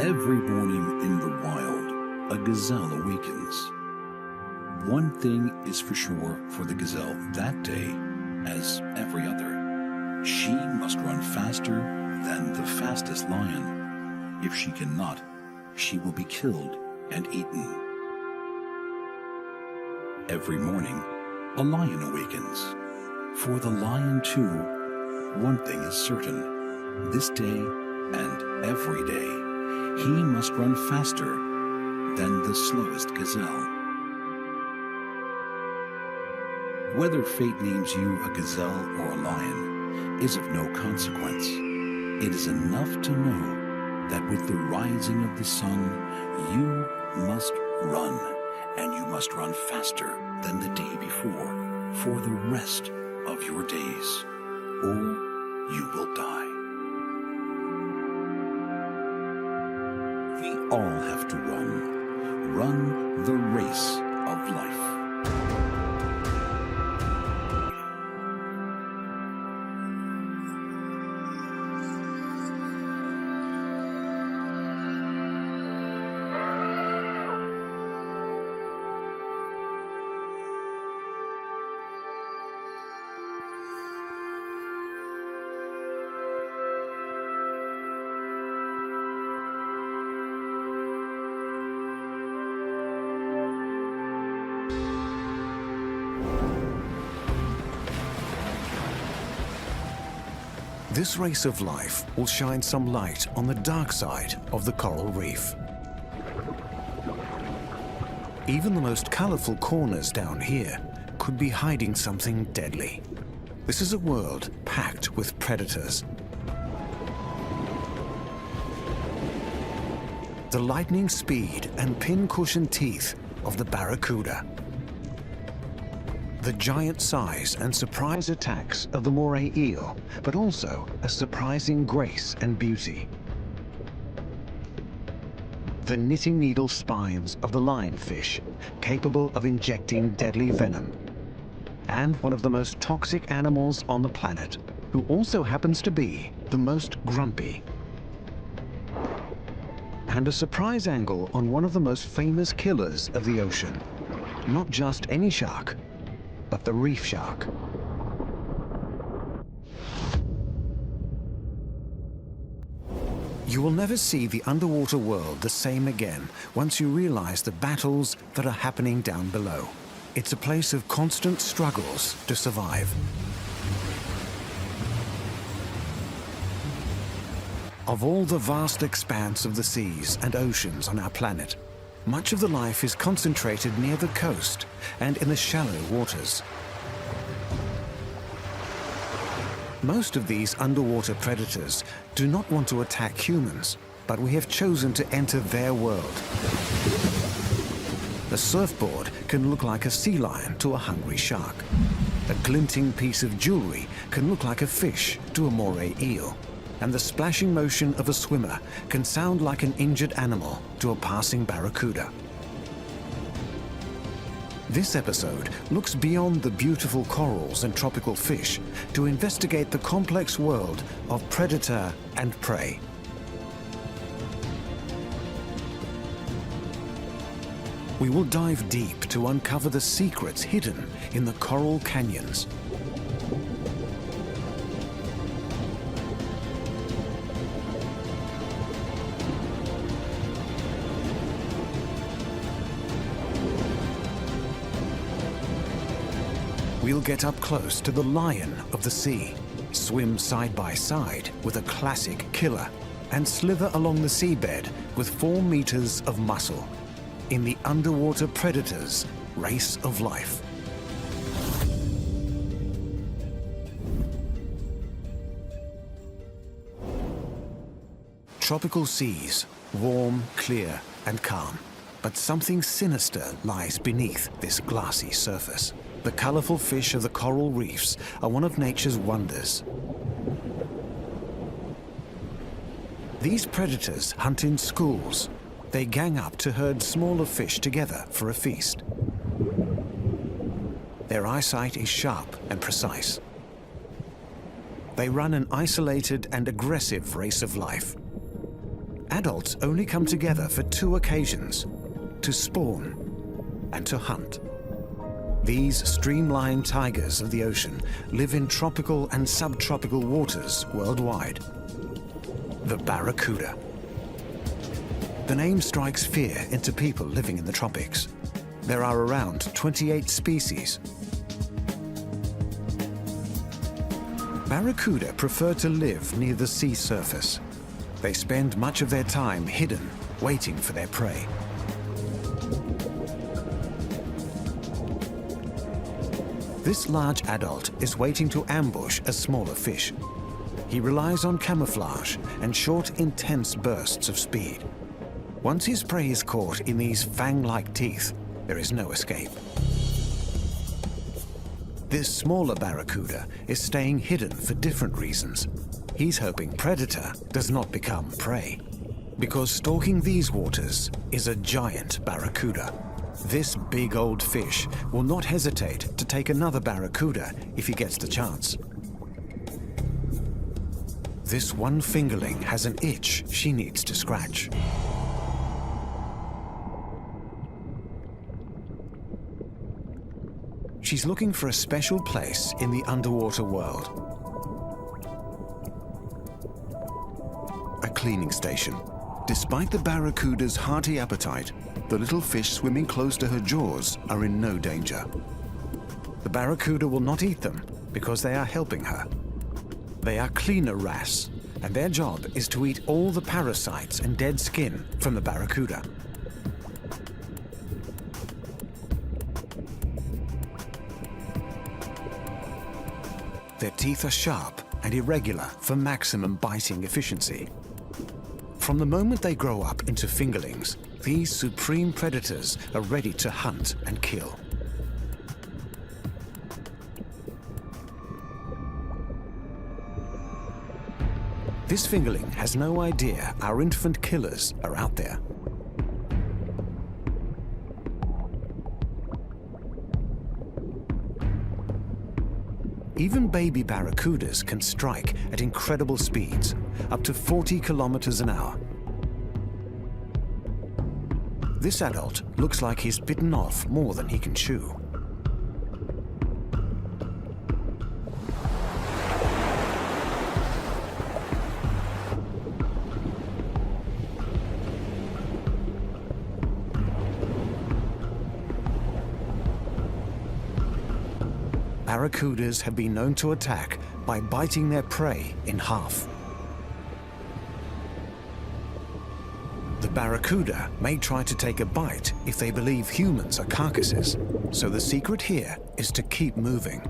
Every morning in the wild, a gazelle awakens. One thing is for sure for the gazelle that day, as every other. She must run faster than the fastest lion. If she cannot, she will be killed and eaten. Every morning, a lion awakens. For the lion, too, one thing is certain. This day and every day, he must run faster than the slowest gazelle. Whether fate names you a gazelle or a lion is of no consequence. It is enough to know that with the rising of the sun, you must run, and you must run faster than the day before for the rest of your days, or you will die. We all have to run the race of life. This race of life will shine some light on the dark side of the coral reef. Even the most colorful corners down here could be hiding something deadly. This is a world packed with predators. The lightning speed and pin-cushion teeth of the barracuda. The giant size and surprise attacks of the moray eel, but also a surprising grace and beauty. The knitting needle spines of the lionfish, capable of injecting deadly venom. And one of the most toxic animals on the planet, who also happens to be the most grumpy. And a surprise angle on one of the most famous killers of the ocean. Not just any shark, but the reef shark. You will never see the underwater world the same again once you realize the battles that are happening down below. It's a place of constant struggles to survive. Of all the vast expanse of the seas and oceans on our planet, much of the life is concentrated near the coast and in the shallow waters. Most of these underwater predators do not want to attack humans, but we have chosen to enter their world. A surfboard can look like a sea lion to a hungry shark. A glinting piece of jewelry can look like a fish to a moray eel. And the splashing motion of a swimmer can sound like an injured animal to a passing barracuda. This episode looks beyond the beautiful corals and tropical fish to investigate the complex world of predator and prey. We will dive deep to uncover the secrets hidden in the coral canyons. We'll get up close to the lion of the sea, swim side by side with a classic killer, and slither along the seabed with 4 meters of muscle in the underwater predator's race of life. Tropical seas, warm, clear, and calm. But something sinister lies beneath this glassy surface. The colorful fish of the coral reefs are one of nature's wonders. These predators hunt in schools. They gang up to herd smaller fish together for a feast. Their eyesight is sharp and precise. They run an isolated and aggressive race of life. Adults only come together for two occasions: to spawn and to hunt. These streamlined tigers of the ocean live in tropical and subtropical waters worldwide. The barracuda. The name strikes fear into people living in the tropics. There are around 28 species. Barracuda prefer to live near the sea surface. They spend much of their time hidden, waiting for their prey. This large adult is waiting to ambush a smaller fish. He relies on camouflage and short, intense bursts of speed. Once his prey is caught in these fang-like teeth, there is no escape. This smaller barracuda is staying hidden for different reasons. He's hoping predator does not become prey, because stalking these waters is a giant barracuda. This big old fish will not hesitate to take another barracuda if he gets the chance. This one fingerling has an itch she needs to scratch. She's looking for a special place in the underwater world. A cleaning station. Despite the barracuda's hearty appetite, the little fish swimming close to her jaws are in no danger. The barracuda will not eat them because they are helping her. They are cleaner wrasse, and their job is to eat all the parasites and dead skin from the barracuda. Their teeth are sharp and irregular for maximum biting efficiency. From the moment they grow up into fingerlings, these supreme predators are ready to hunt and kill. This fingerling has no idea our infant killers are out there. Even baby barracudas can strike at incredible speeds, up to 40 kilometers an hour. This adult looks like he's bitten off more than he can chew. Barracudas have been known to attack by biting their prey in half. The barracuda may try to take a bite if they believe humans are carcasses, so the secret here is to keep moving.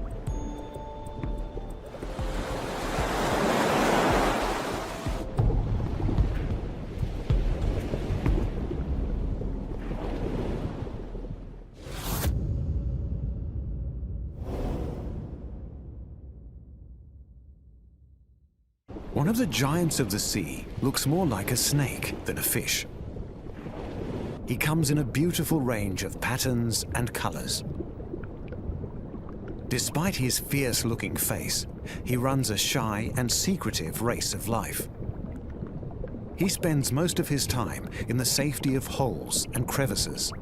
One of the giants of the sea looks more like a snake than a fish. He comes in a beautiful range of patterns and colors. Despite his fierce-looking face, he runs a shy and secretive race of life. He spends most of his time in the safety of holes and crevices,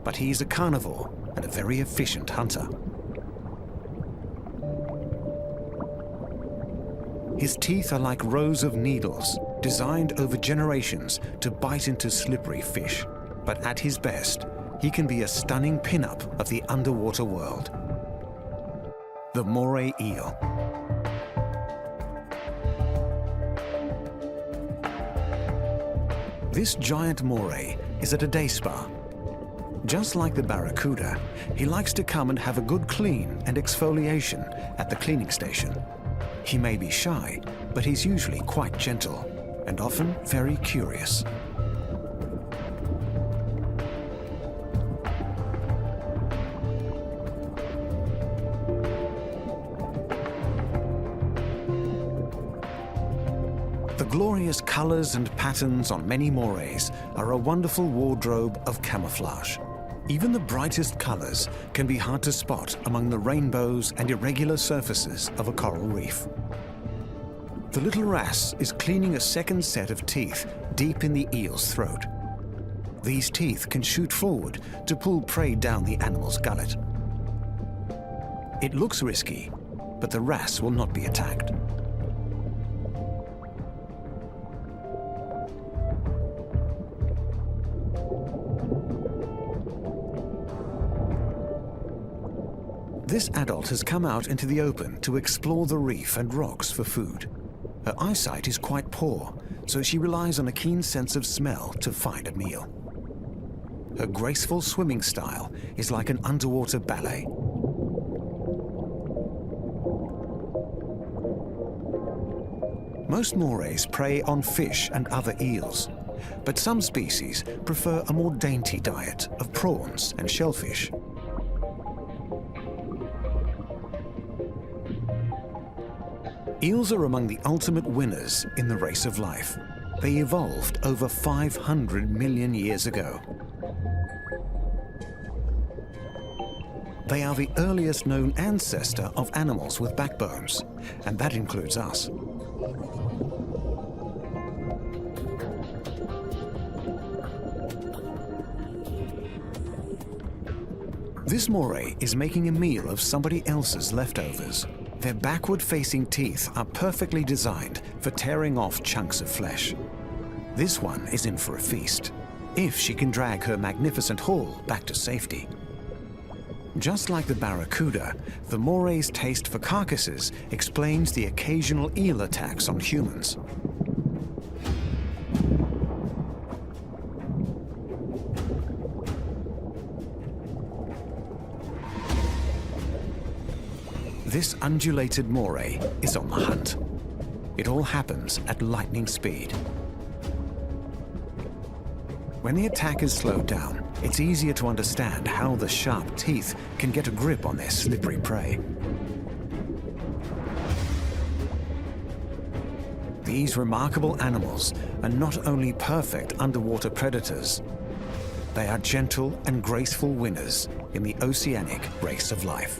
but he's a carnivore and a very efficient hunter. His teeth are like rows of needles, designed over generations to bite into slippery fish. But at his best, he can be a stunning pin-up of the underwater world. The moray eel. This giant moray is at a day spa. Just like the barracuda, he likes to come and have a good clean and exfoliation at the cleaning station. He may be shy, but he's usually quite gentle and often very curious. The glorious colors and patterns on many morays are a wonderful wardrobe of camouflage. Even the brightest colors can be hard to spot among the rainbows and irregular surfaces of a coral reef. The little wrasse is cleaning a second set of teeth deep in the eel's throat. These teeth can shoot forward to pull prey down the animal's gullet. It looks risky, but the wrasse will not be attacked. This adult has come out into the open to explore the reef and rocks for food. Her eyesight is quite poor, so she relies on a keen sense of smell to find a meal. Her graceful swimming style is like an underwater ballet. Most morays prey on fish and other eels, but some species prefer a more dainty diet of prawns and shellfish. Eels are among the ultimate winners in the race of life. They evolved over 500 million years ago. They are the earliest known ancestor of animals with backbones, and that includes us. This moray is making a meal of somebody else's leftovers. Their backward-facing teeth are perfectly designed for tearing off chunks of flesh. This one is in for a feast, if she can drag her magnificent haul back to safety. Just like the barracuda, the moray's taste for carcasses explains the occasional eel attacks on humans. This undulated moray is on the hunt. It all happens at lightning speed. When the attack is slowed down, it's easier to understand how the sharp teeth can get a grip on their slippery prey. These remarkable animals are not only perfect underwater predators, they are gentle and graceful winners in the oceanic race of life.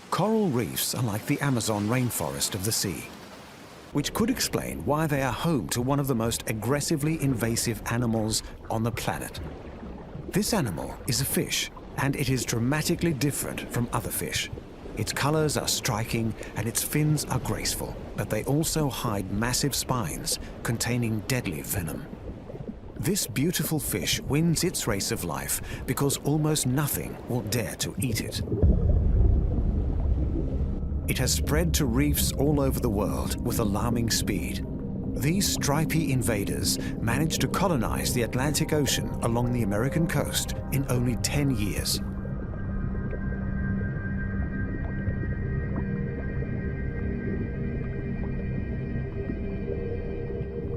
Coral reefs are like the Amazon rainforest of the sea, which could explain why they are home to one of the most aggressively invasive animals on the planet. This animal is a fish, and it is dramatically different from other fish. Its colors are striking and its fins are graceful, but they also hide massive spines containing deadly venom. This beautiful fish wins its race of life because almost nothing will dare to eat it. It has spread to reefs all over the world with alarming speed. These stripy invaders managed to colonize the Atlantic Ocean along the American coast in only 10 years.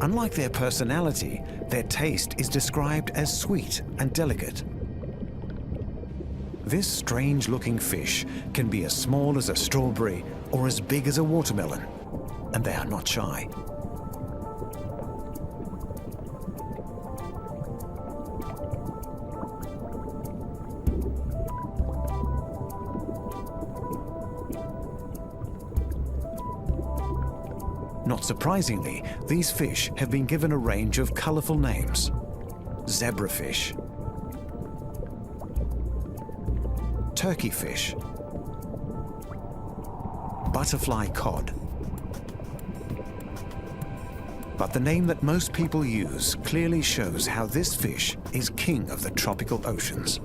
Unlike their personality, their taste is described as sweet and delicate. This strange-looking fish can be as small as a strawberry or as big as a watermelon, and they are not shy. Not surprisingly, these fish have been given a range of colorful names: zebrafish, turkeyfish, butterfly cod. But the name that most people use clearly shows how this fish is king of the tropical oceans.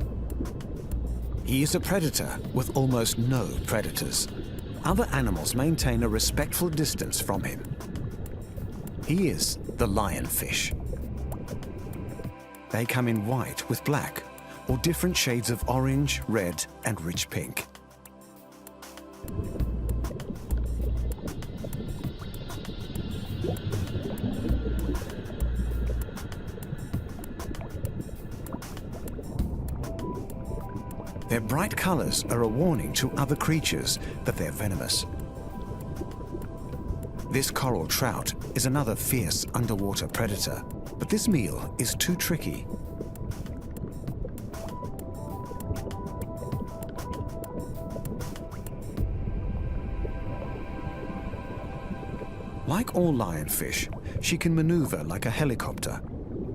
He is a predator with almost no predators. Other animals maintain a respectful distance from him. He is the lionfish. They come in white with black, or different shades of orange, red, and rich pink. Their bright colors are a warning to other creatures that they're venomous. This coral trout is another fierce underwater predator, but this meal is too tricky. Like all lionfish, she can maneuver like a helicopter.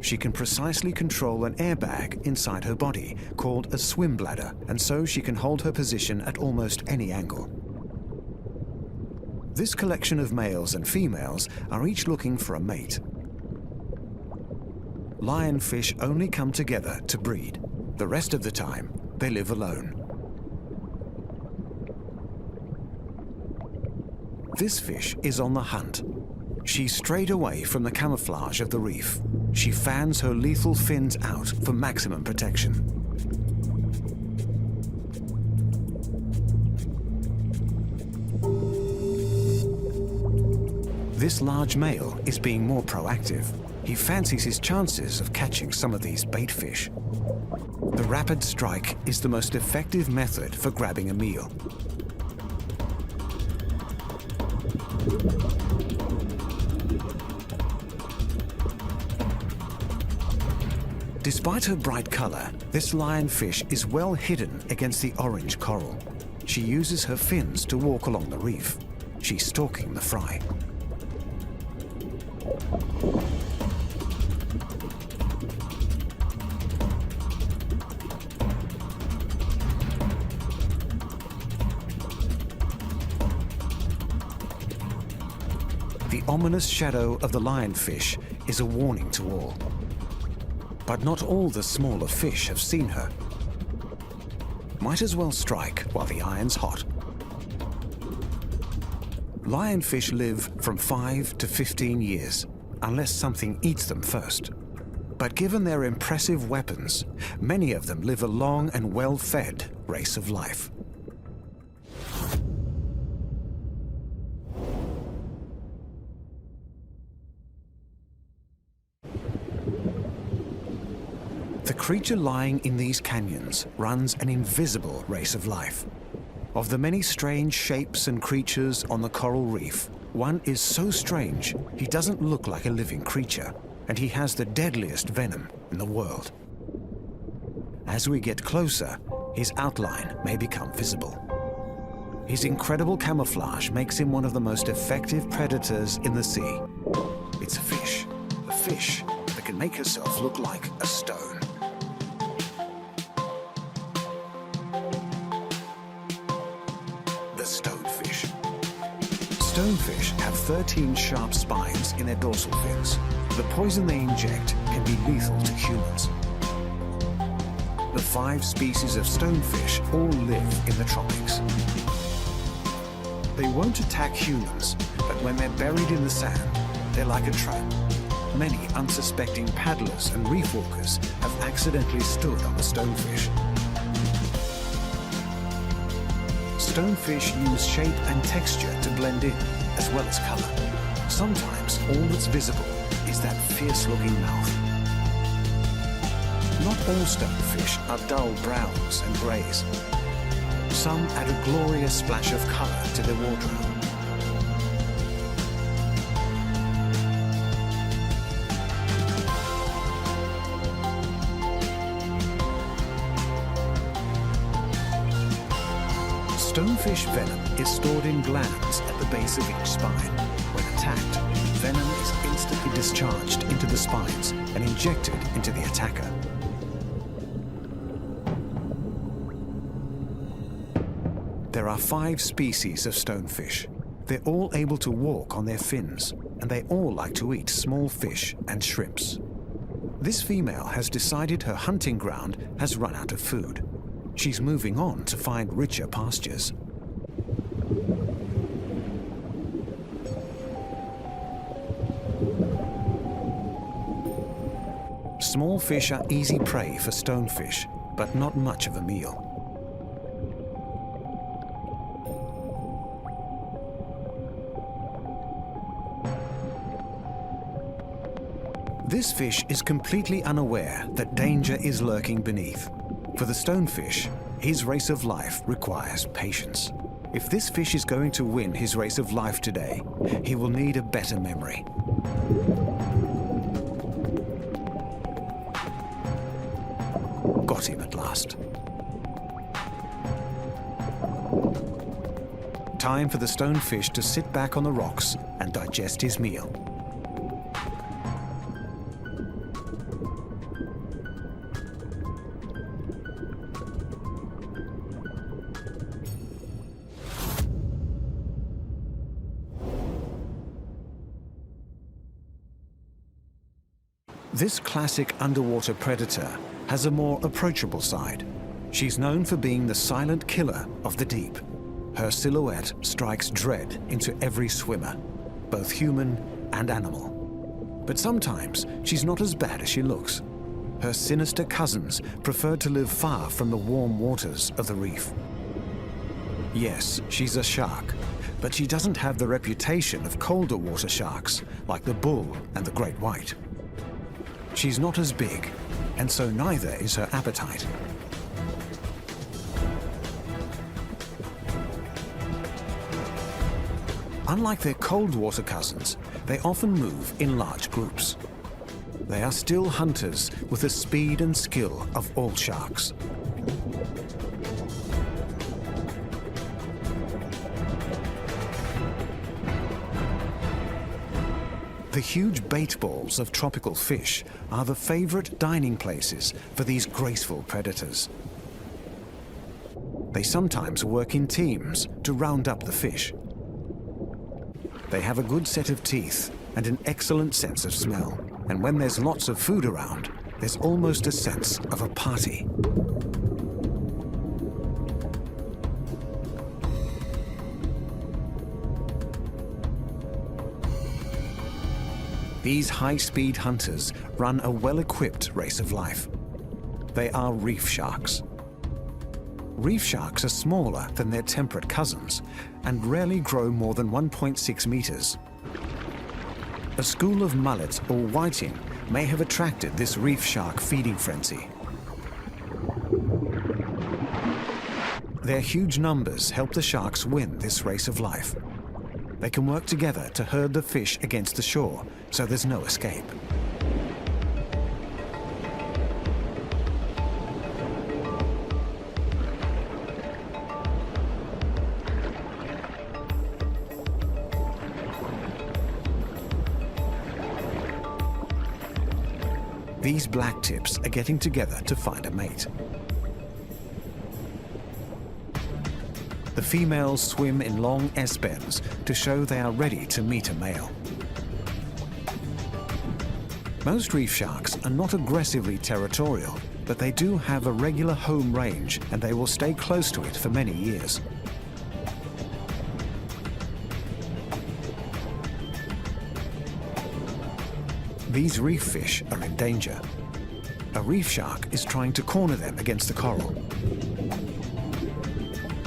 She can precisely control an airbag inside her body, called a swim bladder, and so she can hold her position at almost any angle. This collection of males and females are each looking for a mate. Lionfish only come together to breed. The rest of the time, they live alone. This fish is on the hunt. She strayed away from the camouflage of the reef. She fans her lethal fins out for maximum protection. This large male is being more proactive. He fancies his chances of catching some of these bait fish. The rapid strike is the most effective method for grabbing a meal. Despite her bright color, this lionfish is well hidden against the orange coral. She uses her fins to walk along the reef. She's stalking the fry. The ominous shadow of the lionfish is a warning to all. But not all the smaller fish have seen her. Might as well strike while the iron's hot. Lionfish live from 5 to 15 years, unless something eats them first. But given their impressive weapons, many of them live a long and well-fed race of life. The creature lying in these canyons runs an invisible race of life. Of the many strange shapes and creatures on the coral reef, one is so strange he doesn't look like a living creature, and he has the deadliest venom in the world. As we get closer, his outline may become visible. His incredible camouflage makes him one of the most effective predators in the sea. It's a fish that can make herself look like a stone. The stonefish. Stonefish have 13 sharp spines in their dorsal fins. The poison they inject can be lethal to humans. The 5 species of stonefish all live in the tropics. They won't attack humans, but when they're buried in the sand, they're like a trap. Many unsuspecting paddlers and reef walkers have accidentally stood on the stonefish. Stonefish use shape and texture to blend in, as well as color. Sometimes all that's visible is that fierce-looking mouth. Not all stonefish are dull browns and greys. Some add a glorious splash of color to their wardrobe. Stonefish venom is stored in glands at the base of each spine. When attacked, venom is instantly discharged into the spines and injected into the attacker. There are 5 species of stonefish. They're all able to walk on their fins, and they all like to eat small fish and shrimps. This female has decided her hunting ground has run out of food. She's moving on to find richer pastures. Small fish are easy prey for stonefish, but not much of a meal. This fish is completely unaware that danger is lurking beneath. For the stonefish, his race of life requires patience. If this fish is going to win his race of life today, he will need a better memory. Got him at last. Time for the stonefish to sit back on the rocks and digest his meal. This classic underwater predator has a more approachable side. She's known for being the silent killer of the deep. Her silhouette strikes dread into every swimmer, both human and animal. But sometimes she's not as bad as she looks. Her sinister cousins prefer to live far from the warm waters of the reef. Yes, she's a shark, but she doesn't have the reputation of colder water sharks like the bull and the great white. She's not as big, and so neither is her appetite. Unlike their cold water cousins, they often move in large groups. They are still hunters with the speed and skill of all sharks. The huge bait balls of tropical fish are the favorite dining places for these graceful predators. They sometimes work in teams to round up the fish. They have a good set of teeth and an excellent sense of smell. And when there's lots of food around, there's almost a sense of a party. These high-speed hunters run a well-equipped race of life. They are reef sharks. Reef sharks are smaller than their temperate cousins and rarely grow more than 1.6 meters. A school of mullet or whiting may have attracted this reef shark feeding frenzy. Their huge numbers help the sharks win this race of life. They can work together to herd the fish against the shore, so there's no escape. These blacktips are getting together to find a mate. The females swim in long S-bends to show they are ready to meet a male. Most reef sharks are not aggressively territorial, but they do have a regular home range and they will stay close to it for many years. These reef fish are in danger. A reef shark is trying to corner them against the coral.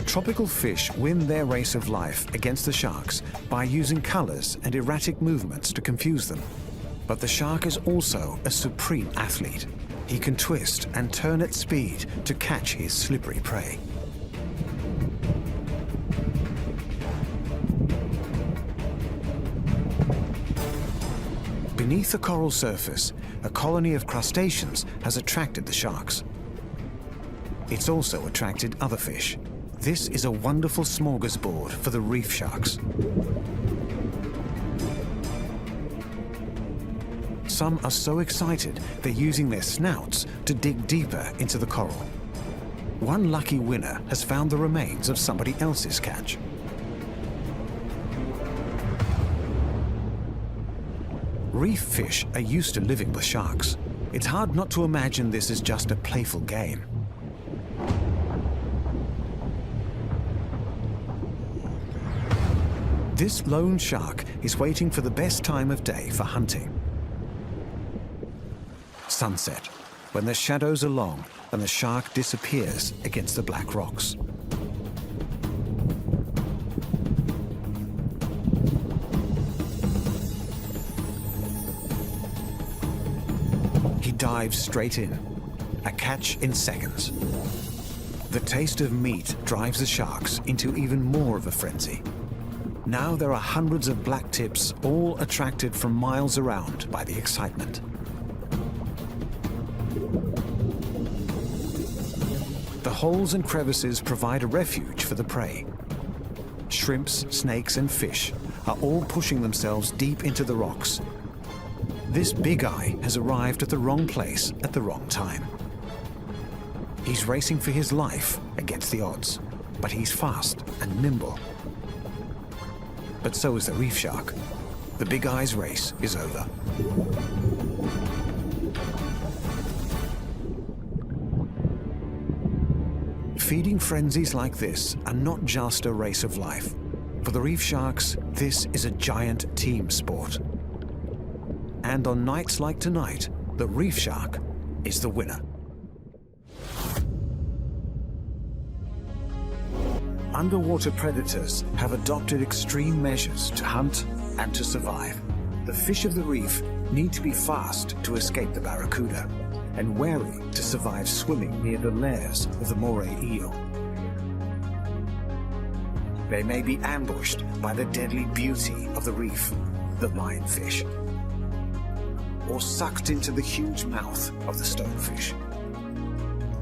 Tropical fish win their race of life against the sharks by using colors and erratic movements to confuse them. But the shark is also a supreme athlete. He can twist and turn at speed to catch his slippery prey. Beneath the coral surface, a colony of crustaceans has attracted the sharks. It's also attracted other fish. This is a wonderful smorgasbord for the reef sharks. Some are so excited they're using their snouts to dig deeper into the coral. One lucky winner has found the remains of somebody else's catch. Reef fish are used to living with sharks. It's hard not to imagine this is just a playful game. This lone shark is waiting for the best time of day for hunting. Sunset, when the shadows are long and the shark disappears against the black rocks. He dives straight in, a catch in seconds. The taste of meat drives the sharks into even more of a frenzy. Now there are hundreds of black tips, all attracted from miles around by the excitement. The holes and crevices provide a refuge for the prey. shrimps, snakes, and fish are all pushing themselves deep into the rocks. This big eye has arrived at the wrong place at the wrong time. He's racing for his life against the odds, but he's fast and nimble. But so is the reef shark. The big eye's race is over. Feeding frenzies like this are not just a race of life. For the reef sharks, this is a giant team sport. And on nights like tonight, the reef shark is the winner. Underwater predators have adopted extreme measures to hunt and to survive. The fish of the reef need to be fast to escape the barracuda, and wary to survive swimming near the lairs of the moray eel. They may be ambushed by the deadly beauty of the reef, the lionfish, or sucked into the huge mouth of the stonefish.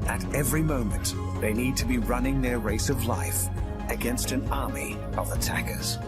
At every moment, they need to be running their race of life against an army of attackers.